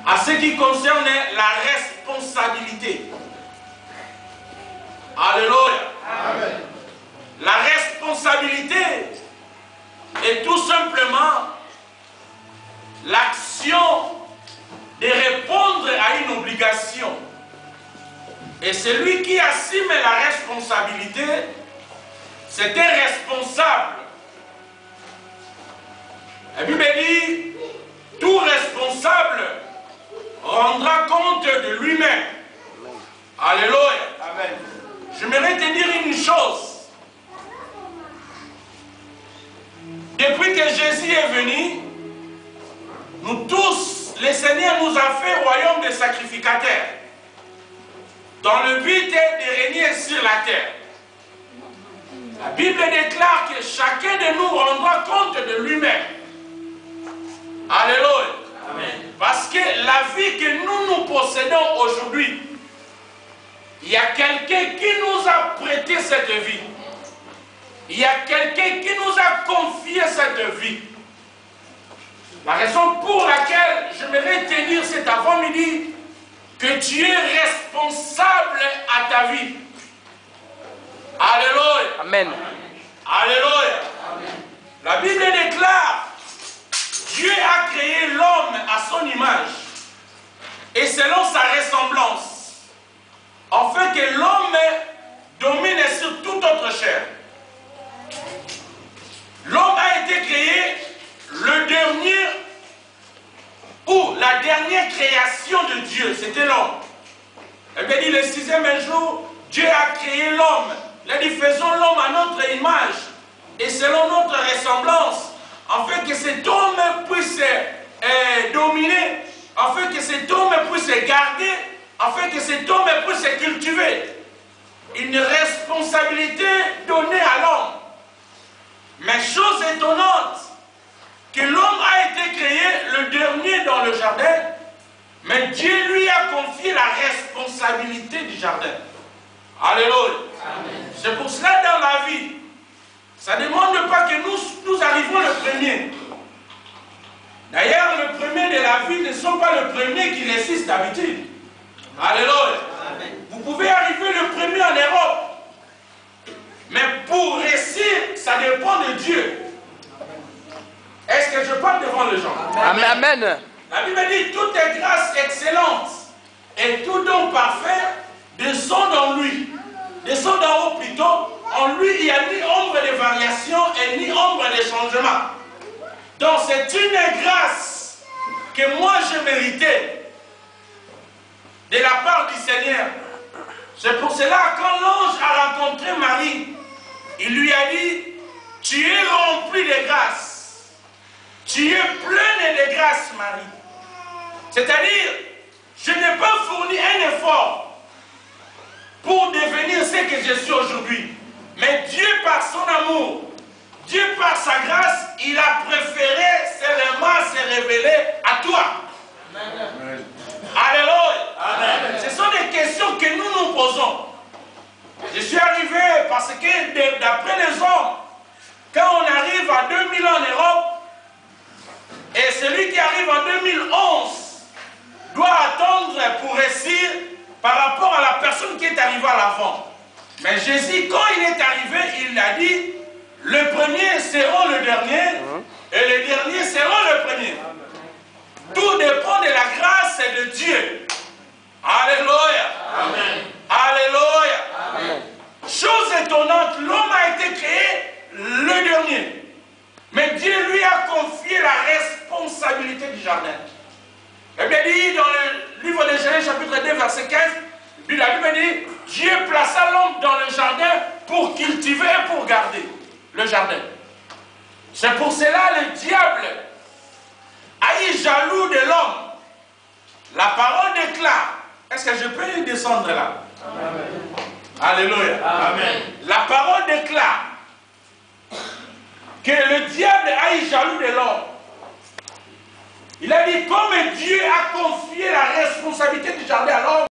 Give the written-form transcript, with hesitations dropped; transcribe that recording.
à ce qui concerne la responsabilité. Alléluia. Amen. La responsabilité est tout simplement l'action de répondre à une obligation. Et celui qui assume la responsabilité, c'est un responsable. La Bible dit, tout responsable rendra compte de lui-même. Alléluia. Amen. J'aimerais te dire une chose. Depuis que Jésus est venu, nous tous, le Seigneur nous a fait royaume de sacrificateurs, dans le but de régner sur la terre. La Bible déclare que chacun de nous rendra compte de lui-même. Alléluia. Amen. Parce que la vie que nous possédons aujourd'hui, il y a quelqu'un qui nous a prêté cette vie. Il y a quelqu'un qui nous a confié cette vie. La raison pour laquelle j'aimerais te dire cet avant-midi que tu es responsable à ta vie. Alléluia. Amen. Alléluia. Amen. La Bible déclare, Dieu a créé l'homme à son image et selon sa ressemblance, afin que l'homme domine sur toute autre chair. L'homme a été créé le dernier ou la dernière création de Dieu, c'était l'homme. Il a dit le sixième jour, Dieu a créé l'homme. Il a dit faisons l'homme à notre image et selon notre ressemblance, afin que cet homme puisse dominer, afin que cet homme puisse garder, afin que cet homme puisse cultiver. Une responsabilité donnée à l'homme. Mais chose étonnante, que l'homme a été créé le dernier dans le jardin, mais Dieu lui a confié la responsabilité du jardin. Alléluia. C'est pour cela dans la vie, ça ne demande pas que nous arrivons le premier. D'ailleurs, le premier de la vie ne sont pas le premier qui résiste d'habitude. Alléluia. Vous pouvez arriver le premier en Europe. Mais pour réussir, ça dépend de Dieu. Est-ce que je parle devant les gens? Amen. Amen. La Bible dit, toute grâce excellente et tout don parfait descend dans lui. Descend d'en haut plutôt. En lui, il n'y a ni ombre de variation et ni ombre de changement. Donc c'est une grâce que moi je méritais de la part du Seigneur. C'est pour cela quand l'ange a rencontré Marie, il lui a dit, tu es remplie de grâce. Tu es pleine de grâce, Marie. C'est-à-dire, je n'ai pas fourni un effort pour devenir ce que je suis aujourd'hui. Mais Dieu, par son amour, Dieu, par sa grâce, il a préféré seulement se révéler à toi. Amen. Alléluia. Amen. Ce sont des questions que nous nous posons. Je suis arrivé parce que d'après les hommes, quand on arrive à 2000 ans en Europe, et celui qui arrive en 2011 doit attendre pour réussir par rapport à la personne qui est arrivée à l'avant. Mais Jésus, quand il est arrivé, il a dit, le premier sera le dernier, et les derniers seront le premier. Tout dépend de la grâce de Dieu. Alléluia. Amen. Alléluia. Amen. Chose étonnante, l'homme a été créé le dernier. Mais Dieu lui a confié la responsabilité du jardin. Et bien dit dans le livre de Genèse chapitre 2 verset 15, la Bible dit, Dieu plaça l'homme dans le jardin pour cultiver et pour garder le jardin. C'est pour cela le diable a eu jaloux de l'homme. La parole déclare, est-ce que je peux descendre là? Amen. Alléluia. Amen. La parole déclare que le diable a eu jaloux de l'homme. Il a dit, comme Dieu a confié la responsabilité du jardin à l'homme,